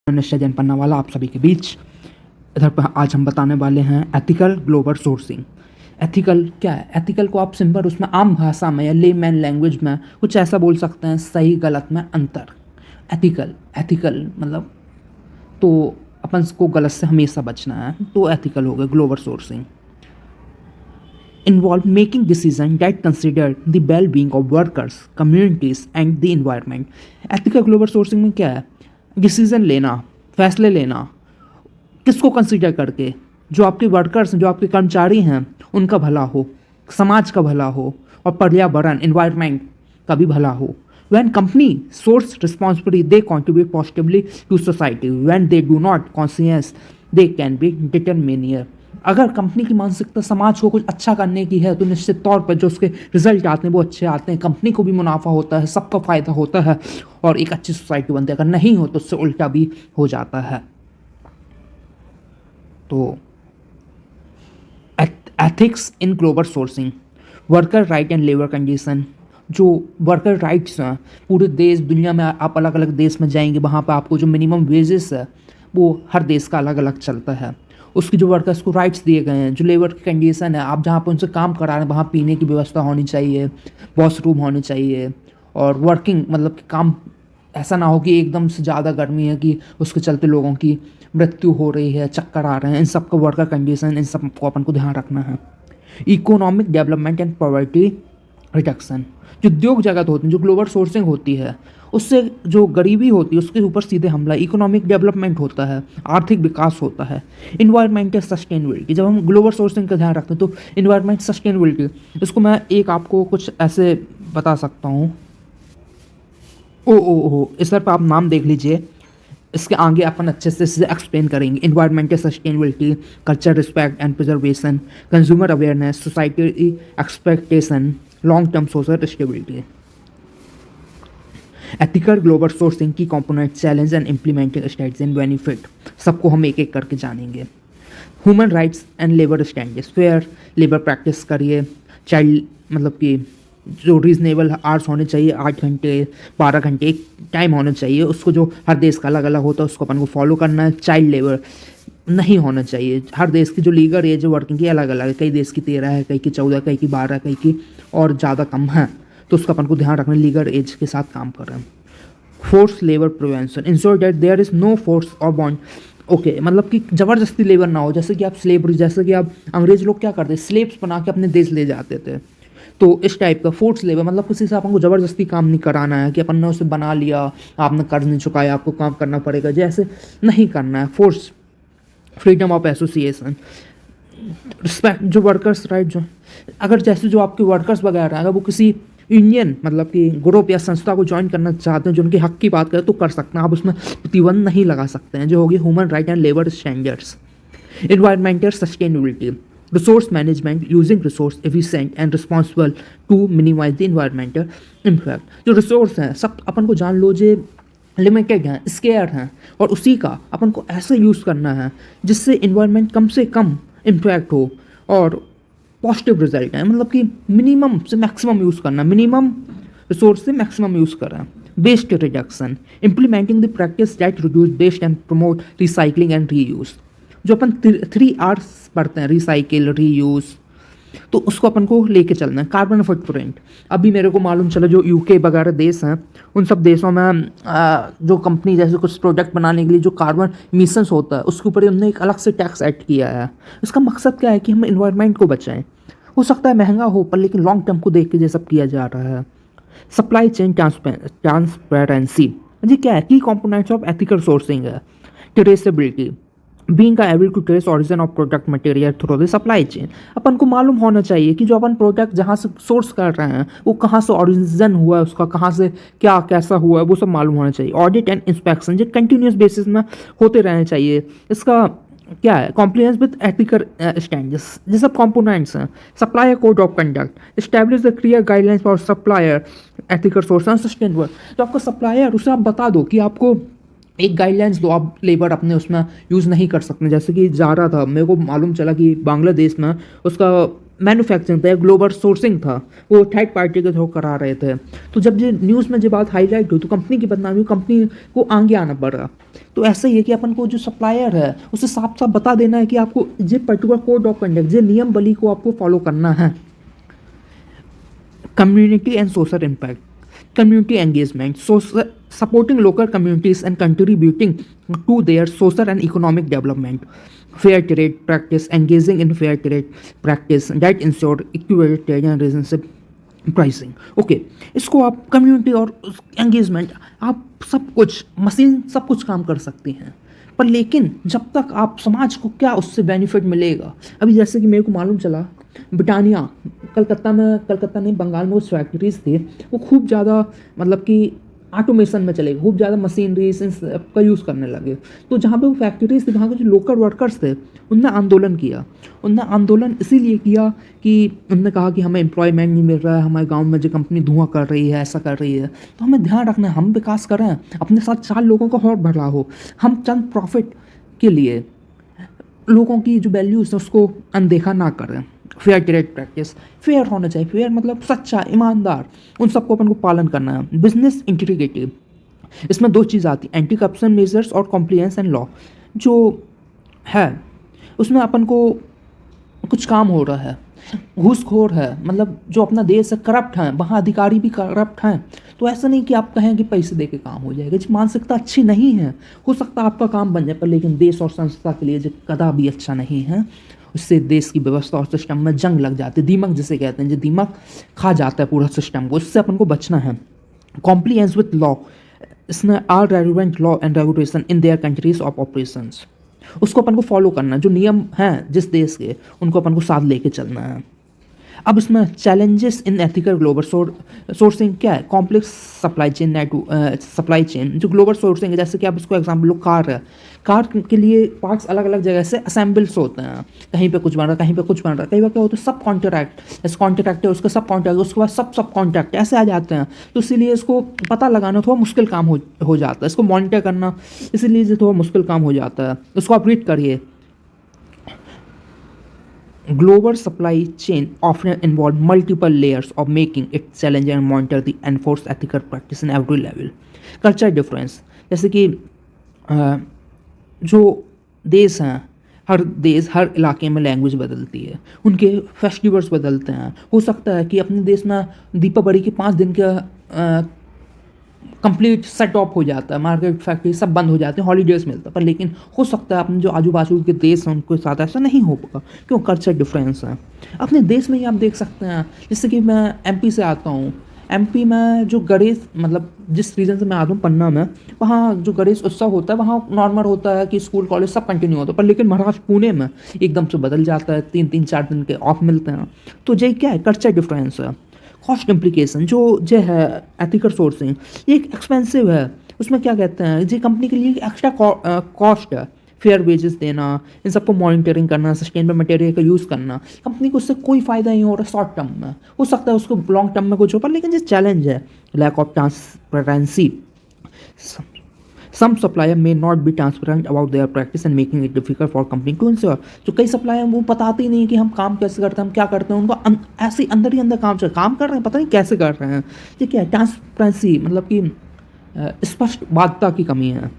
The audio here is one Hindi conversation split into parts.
निश्चय जैन पन्नावाला आप सभी के बीच। इधर पर आज हम बताने वाले हैं एथिकल ग्लोबल सोर्सिंग। एथिकल क्या है? एथिकल को आप सिंपल उसमें आम भाषा में या लेमैन लैंग्वेज में कुछ ऐसा बोल सकते हैं, सही गलत में अंतर। एथिकल एथिकल मतलब तो अपन को गलत से हमेशा बचना है, तो एथिकल हो गया global sourcing. Involve making decisions that consider the well-being of workers, communities and the environment. Ethical global sourcing में क्या है? डिसीजन लेना, फैसले लेना, किसको कंसिडर करके? जो आपके वर्कर्स, जो आपके कर्मचारी हैं, उनका भला हो, समाज का भला हो और पर्यावरण एनवायरनमेंट का भी भला हो. When company source responsibly, they contribute positively to society. When they do not conscious, they can be determined. अगर कंपनी की मानसिकता समाज को कुछ अच्छा करने की है तो निश्चित तौर पर जो उसके रिजल्ट आते हैं वो अच्छे आते हैं, कंपनी को भी मुनाफा होता है, सबका फ़ायदा होता है और एक अच्छी सोसाइटी बनती है. अगर नहीं हो तो उससे उल्टा भी हो जाता है. तो ethics in global sourcing, worker right and labour condition. जो वर्कर राइट्स हैं पूरे देश दुनिया में, आप अलग अलग देश में जाएंगे वहाँ पर आपको जो मिनिमम वेजेस है वो हर देश का अलग अलग चलता है. उसकी जो वर्कर्स को राइट्स दिए गए हैं, जो लेबर की कंडीशन है, आप जहाँ पर उनसे काम करा रहे हैं वहाँ पीने की व्यवस्था होनी चाहिए, वॉशरूम होनी चाहिए और वर्किंग मतलब कि काम ऐसा ना हो कि एकदम से ज़्यादा गर्मी है कि उसके चलते लोगों की मृत्यु हो रही है, चक्कर आ रहे हैं. इन सब का वर्कर कंडीशन, इन सब को अपन को ध्यान रखना है. Economic development and poverty reduction. जो उद्योग जगत होती है, जो ग्लोबल सोर्सिंग होती है, उससे जो गरीबी होती है उसके ऊपर सीधे हमला. इकोनॉमिक डेवलपमेंट होता है, आर्थिक विकास होता है. Environmental sustainability. जब हम ग्लोबल सोर्सिंग का ध्यान रखते हैं तो इन्वायरमेंट सस्टेनेबिलिटी, इसको मैं एक आपको कुछ ऐसे बता सकता हूँ. ओ इस पर आप नाम देख लीजिए, इसके आगे अपन अच्छे से इसे एक्सप्लेन करेंगे. Environmental sustainability, culture respect and preservation, consumer awareness, society expectation, long term social stability. Ethical global sourcing की component, challenge and implementing strategy and benefit, सबको हम एक एक करके जानेंगे. Human rights and labour standards. Fair labour practice करिए. चाइल्ड मतलब कि जो रीजनेबल आवर्स होने चाहिए, 8 घंटे 12 घंटे एक टाइम होना चाहिए, उसको जो हर देश का अलग अलग होता है उसको अपन को फॉलो करना है. चाइल्ड लेबर नहीं होना चाहिए. हर देश की जो लीगल एज वर्किंग की अलग अलग है, कई देश की 13 है, कई की 14, कई की 12, कई की और ज़्यादा कम है, तो उसका अपन को ध्यान रखना. लीगल एज के साथ काम कर रहे हैं. Force labour prevention. Ensure that there is no force और बॉन्ड. ओके, मतलब कि ज़बरदस्ती लेबर ना हो. जैसे कि आप स्लेवरी, जैसे कि आप अंग्रेज लोग क्या करते, स्लेब्स बना के अपने देश ले जाते थे, तो इस टाइप का फोर्स लेबर मतलब किसी से अपन को ज़बरदस्ती काम नहीं कराना है कि अपन ने उसे बना लिया, आपने कर्ज नहीं चुकाया, आपको काम करना पड़ेगा, जैसे नहीं करना है. Force, freedom of association, respect. जो वर्कर्स राइट, जो अगर जैसे जो आपके वर्कर्स वगैरह अगर वो किसी यूनियन मतलब कि ग्रुप या संस्था को ज्वाइन करना चाहते हैं जो उनके हक की बात करें तो कर सकते हैं, आप उसमें प्रतिबंध नहीं लगा सकते हैं. जो होगी human right and labour standards. Environmental sustainability, resource management, using resource efficient and responsible to minimise the environmental impact. जो रिसोर्स हैं सब अपन को जान लो, जो लिमिटेड हैं, स्केयर हैं, और उसी का अपन को ऐसे यूज़ करना है जिससे इन्वायरमेंट कम से कम इम्पैक्ट हो और पॉजिटिव रिजल्ट है. मतलब कि मिनिमम से मैक्सिमम यूज़ करना, मिनिमम रिसोर्स से मैक्सिमम यूज़ करना. Waste reduction, implementing the practice that reduce waste and promote recycling and reuse. जो अपन 3 R's पढ़ते हैं, रिसाइकिल, रीयूज़, तो उसको अपन को लेके चलना है. Carbon footprint. अभी मेरे को मालूम चला जो यूके वगैरह देश हैं उन सब देशों में जो कंपनी जैसे कुछ प्रोडक्ट बनाने के लिए जो कार्बन इमिशंस होता है उसके ऊपर उन्होंने एक अलग से टैक्स ऐड किया है. इसका मकसद क्या है कि हम इन्वायरमेंट को बचाएं. हो सकता है महंगा हो पर लेकिन लॉन्ग टर्म को देख के ये सब किया जा रहा है. Supply chain transparency. जी क्या है? Key components of ethical sourcing है. Traceability, being able to trace origin of product material through the supply chain. अपन को मालूम होना चाहिए कि जो अपन प्रोडक्ट जहाँ से सोर्स कर रहे हैं वो कहाँ से ऑरिजिन हुआ है, उसका कहाँ से क्या कैसा हुआ है वो सब मालूम होना चाहिए. ऑडिट एंड इंस्पेक्शन जो कंटिन्यूस बेसिस में होते रहने चाहिए. इसका क्या है? Compliance with ethical standards. ये सब कंपोनेंट्स हैं. Supplier code of conduct, establish the clear guidelines for supplier ethical source and sustainable. तो आपका सप्लायर उसे आप बता दो कि आपको एक गाइडलाइंस दो, आप लेबर अपने उसमें यूज़ नहीं कर सकते. जैसे कि जा रहा था, मेरे को मालूम चला कि बांग्लादेश में उसका मैन्युफैक्चरिंग था या ग्लोबल सोर्सिंग था, वो थर्ड पार्टी के थ्रू करा रहे थे। तो जब ये न्यूज़ में ये बात हाईलाइट हुई तो कंपनी की बदनामी हुई, कंपनी को आगे आना पड़ा। तो ऐसा ही है कि अपन को जो सप्लायर है उसे साफ साफ बता देना है कि आपको ये पर्टिकुलर कोड ऑफ कंडक्ट, ये नियम बली को आपको फॉलो करना है। Community and social impact. Community engagement, supporting local communities and contributing to their social and economic development. Fair trade practice, engaging in fair trade practice that ensure equitable and reasonable pricing. Okay, इसको आप कम्युनिटी और एंगेजमेंट, आप सब कुछ मशीन सब कुछ काम कर सकती हैं, पर लेकिन जब तक आप समाज को क्या उससे बेनिफिट मिलेगा। अभी जैसे कि मेरे को मालूम चला ब्रिटानिया कलकत्ता नहीं बंगाल में कुछ फैक्ट्रीज थी, वो खूब ज़्यादा मतलब कि ऑटोमेशन में चले गए, खूब ज़्यादा मशीनरीज का यूज़ करने लगे। तो जहाँ पे वो फैक्ट्रीज थी वहाँ के जो लोकल वर्कर्स थे उनने आंदोलन किया। उनने आंदोलन इसीलिए किया कि उनने कहा कि हमें एम्प्लॉयमेंट नहीं मिल रहा है, हमारे गांव में जो कंपनी धुआं कर रही है, ऐसा कर रही है, तो हमें ध्यान रखना है, हम विकास करें, अपने साथ 4 लोगों का और बढ़ा हो। हम चंद प्रॉफिट के लिए लोगों की जो वैल्यूज़ है उसको अनदेखा ना करें। फेयर ट्रेड प्रैक्टिस, फेयर होना चाहिए, फेयर मतलब सच्चा, ईमानदार, उन सबको अपन को पालन करना है। बिजनेस इंटीग्रिटी, इसमें 2 चीज़ आती हैं, एंटी करप्शन मेजर्स और कॉम्प्लायंस एंड लॉ। जो है उसमें अपन को कुछ काम हो रहा है, घूसखोर है, मतलब जो अपना देश है करप्ट हैं, वहाँ अधिकारी भी करप्ट हैं, तो ऐसा नहीं कि आप कहें कि पैसे दे के काम हो जाएगा। जी मानसिकता अच्छी नहीं है, हो सकता है आपका काम बन जाए, पर लेकिन देश और संस्था के लिए जो कदापि अच्छा नहीं है। उससे देश की व्यवस्था और सिस्टम में जंग लग जाती है, दीमक जिसे कहते हैं, जो दीमक खा जाता है पूरा सिस्टम को, उससे अपन को बचना है। कॉम्प्लायंस विथ लॉ, इसमें are relevant law and regulation in their countries of operations, उसको अपन को फॉलो करना है, जो नियम हैं जिस देश के उनको अपन को साथ लेके चलना है। अब इसमें challenges in ethical global sourcing क्या है, कॉम्प्लेक्स सप्लाई चेन, जो ग्लोबल सोर्सिंग है, जैसे कि आप इसको एग्जाम्पल लो, कार है, कार के लिए पार्ट्स अलग अलग जगह से असेंबल्स होते हैं, कहीं पे कुछ बन रहा है, कहीं पे कुछ बन रहा है, कई बार क्या होता है सब कॉन्ट्रैक्ट, जैसे कॉन्ट्रैक्ट है उसका सब कॉन्ट्रैक्ट, उसके बाद सब कॉन्ट्रैक्ट ऐसे आ जाते हैं, तो इसीलिए इसको पता लगाना थोड़ा मुश्किल काम हो जाता है, इसको मॉनिटर करना इसीलिए थोड़ा मुश्किल काम हो जाता है। उसको आप रीड करिए। Global supply chain often involve multiple layers of making it challenging and monitor the enforced ethical practice in every level. Culture difference, जैसे कि जो देश हैं, हर इलाके में लैंग्वेज बदलती है, उनके फेस्टिवल्स बदलते हैं। हो सकता है कि अपने देश में दीपावली के 5 दिन का कंप्लीट सेट ऑफ हो जाता है, मार्केट फैक्ट्री सब बंद हो जाते हैं, हॉलीडेज मिलता है, पर लेकिन हो सकता है अपने जो आजू बाजू के देश हैं उनके साथ ऐसा नहीं हो पाएगा, क्यों, कल्चर डिफरेंस है। अपने देश में ही आप देख सकते हैं, जैसे कि मैं एमपी से आता हूँ, एमपी में जो गणेश मतलब जिस रीजन से मैं आता हूँ पन्ना में, वहाँ जो गणेश उत्सव होता है वहाँ नॉर्मल होता है कि स्कूल कॉलेज सब कंटिन्यू होता है, पर लेकिन महाराष्ट्र पुणे में एकदम से बदल जाता है, 3-4 दिन के ऑफ मिलते हैं। तो ये क्या है, कल्चर डिफरेंस है। कॉस्ट इम्प्लीकेशन जो है एथिकल सोर्सिंग, ये एक एक्सपेंसिव है, उसमें क्या कहते हैं, ये कंपनी के लिए एक्स्ट्रा कॉस्ट है, फेयर वेजेस देना, इन सबको मॉनिटरिंग करना, सस्टेनेबल मटेरियल का यूज़ करना, कंपनी को उससे कोई फ़ायदा नहीं हो रहा शॉर्ट टर्म में, हो सकता है उसको लॉन्ग टर्म में कुछ हो, पर लेकिन ये चैलेंज है, lack of transparency. Some supplier may not be transparent about their practice and making it difficult for company to ensure. जो कई सप्लायर वो बताते ही नहीं कि हम काम कैसे करते हैं, हम क्या करते हैं, उनको ऐसे ही अंदर काम कर रहे हैं, पता नहीं कैसे कर रहे हैं। ये क्या है, ट्रांसपेरेंसी मतलब कि स्पष्ट बाध्यता की कमी है।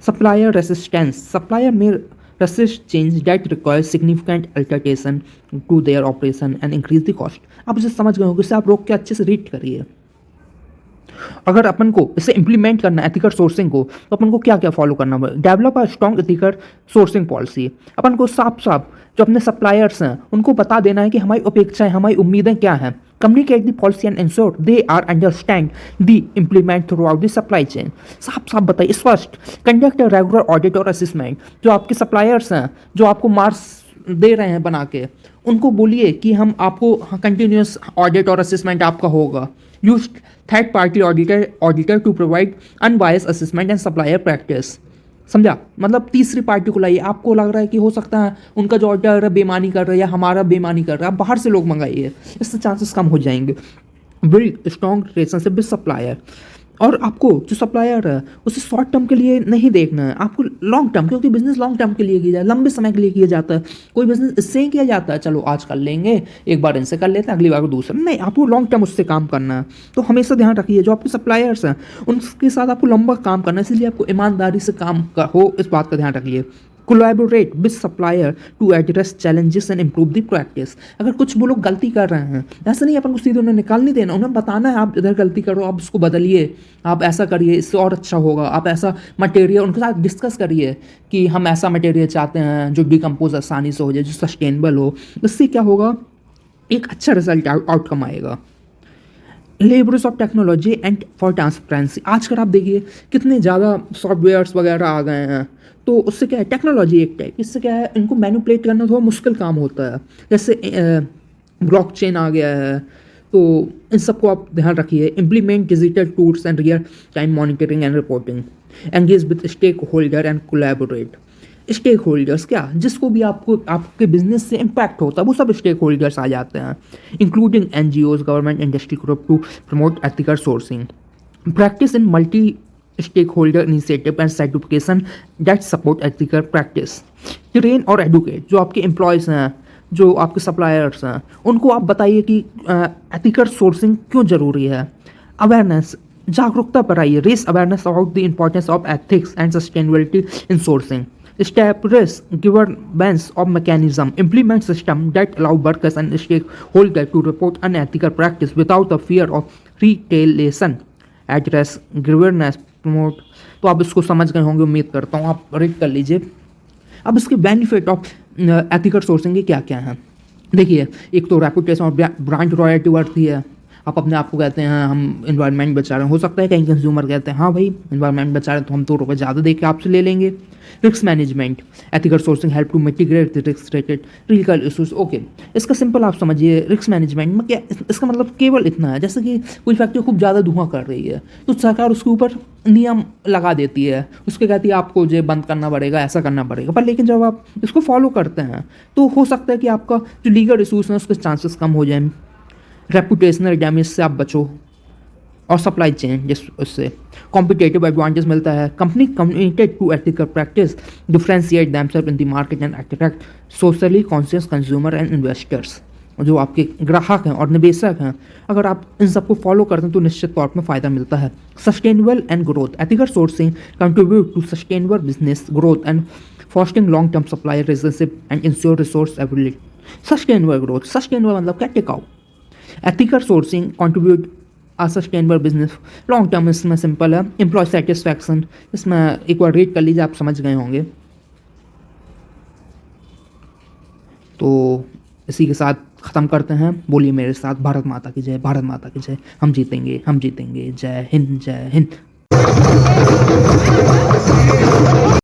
सप्लायर रेसिस्टेंस, सप्लायर में resist change that requires significant alteration to their operation and increase the cost. आप इसे समझ गए होंगे, इसे आप रोक के अच्छे से रीड करिए। अगर अपन को इसे इम्प्लीमेंट करना है एथिकल सोर्सिंग को, तो अपन को क्या क्या फॉलो करना होगा, develop a strong ethical sourcing policy. अपन को साफ साफ जो अपने सप्लायर्स हैं उनको बता देना है कि हमारी अपेक्षाएं, हमारी उम्मीदें क्या हैं। Communicate the policy and ensure they are understand the implement throughout the supply chain. साफ साफ बताइए, स्पष्ट। कंडक्ट अ रेगुलर ऑडिट और असेसमेंट, जो आपके सप्लायर्स हैं जो आपको मार्क्स दे रहे हैं बना के, उनको बोलिए कि हम आपको कंटिन्यूस ऑडिट और असेसमेंट आपका होगा। Use third party auditor to provide unbiased assessment and supplier practice. समझा, मतलब तीसरी पार्टी को लाइए, आपको लग रहा है कि हो सकता है उनका जो ऑडिटर बेईमानी कर रहा है या हमारा बेईमानी कर रहा है, आप बाहर से लोग मंगाइए, इससे चांसेस कम हो जाएंगे। Build strong relationship with supplier, और आपको जो सप्लायर है उसे शॉर्ट टर्म के लिए नहीं देखना है, आपको लॉन्ग टर्म, क्योंकि बिजनेस लॉन्ग टर्म के लिए किया जाए, लंबे समय के लिए किया जाता है। कोई बिजनेस इससे ही किया जाता है चलो आज कर लेंगे, एक बार इनसे कर लेते हैं, अगली बार दूसरा, नहीं, आपको लॉन्ग टर्म उससे काम करना है। तो हमेशा ध्यान रखिए जो आपके सप्लायर्स हैं उनके साथ आपको लंबा काम करना है, इसलिए आपको ईमानदारी से काम हो, इस बात का ध्यान रखिए। Collaborate with supplier to address challenges and improve the practice. अगर कुछ वो लोग गलती कर रहे हैं, ऐसा नहीं अपन को सीधे उन्हें निकाल नहीं देना, उन्हें बताना है आप इधर गलती करो, आप उसको बदलिए, आप ऐसा करिए, इससे और अच्छा होगा, आप ऐसा मटेरियल उनके साथ डिस्कस करिए कि हम ऐसा मटेरियल चाहते हैं जो डिकम्पोज आसानी से हो जाए, जो सस्टेनेबल हो। इससे क्या होगा, एक अच्छा रिजल्ट आउटकम आएगा। Labours of technology and for transparency. आजकल आप देखिए कितने ज़्यादा सॉफ्टवेयर्स वगैरह आ गए हैं, तो उससे क्या है, टेक्नोलॉजी एक टाइप, इससे क्या है, इनको मैनिपुलेट करना थोड़ा मुश्किल काम होता है। जैसे ब्लॉकचेन आ गया है, तो इन सबको आप ध्यान रखिए। Implement digital tools and real time monitoring and reporting. Engage with stakeholder and collaborate. Stakeholders क्या, जिसको भी आपको आपके बिजनेस से इम्पैक्ट होता है वो सब स्टेक होल्डर्स आ जाते हैं, including NGOs, government, industry group to promote ethical sourcing. Practice in multi stakeholder initiative and certification that support ethical practice. Train और एडुकेट, जो आपके एम्प्लॉयज़ हैं, जो आपके सप्लायर्स हैं, उनको आप बताइए कि एथिकल सोर्सिंग क्यों ज़रूरी है। अवेयरनेस, जागरूकता पर आइए, raise awareness about the importance of ethics and sustainability in sourcing. Establish governance of mechanism, implement system that allow workers and stakeholders to report unethical practice without the fear of retaliation. Address governance promote। तो आप इसको समझ गए होंगे, उम्मीद करता हूँ, आप रीड कर लीजिए। अब इसके बेनिफिट ऑफ एथिकल सोर्सिंग के क्या क्या हैं, देखिए। एक तो रेपुटेशन और ब्रांड रॉयल्टी बढ़ती है। आप अपने आप को कहते हैं हम इन्वायरमेंट बचा रहे हैं, हो सकता है कहीं कंज्यूमर कहते हैं हाँ भाई इन्वायरमेंट बचा रहे हैं तो हम 2 रुपये ज़्यादा दे के आपसे ले लेंगे। Risk management, ethical sourcing help to mitigate the risk related legal issues. Okay, इसका सिंपल आप समझिए, रिस्क मैनेजमेंट में क्या, इसका मतलब केवल इतना है, जैसे कि कोई फैक्ट्री खूब ज़्यादा धुआं कर रही है तो सरकार उसके ऊपर नियम लगा देती है, उसके कहती है आपको ये बंद करना पड़ेगा, ऐसा करना पड़ेगा, पर लेकिन जब आप इसको फॉलो करते हैं तो हो सकता है कि आपका जो लीगल इशूज़ हैं उसके चांसेस कम हो जाएं, रेपुटेशनल डैमेज से आप बचो, और सप्लाई चेन जिस उससे कॉम्पिटेटिव एडवांटेज मिलता है। Company committed to ethical practice differentiate themselves in the market and attract socially conscious consumer and investors. जो आपके ग्राहक हैं और निवेशक हैं, अगर आप इन सबको फॉलो करते हैं तो निश्चित तौर पर फ़ायदा मिलता है। Sustainable and growth, ethical sourcing contribute to sustainable business growth and fostering long term supply relationship and ensure resource ability. Sustainable growth, sustainable मतलब क्या, टिकाऊ। Ethical sourcing contribute a sustainable business long term, इसमें सिंपल है। एम्प्लॉय सेटिस्फैक्शन, इसमें एक बार रीड कर लीजिए, आप समझ गए होंगे। तो इसी के साथ ख़त्म करते हैं, बोलिए मेरे साथ, भारत माता की जय, भारत माता की जय। हम जीतेंगे, हम जीतेंगे। जय हिंद, जय हिंद।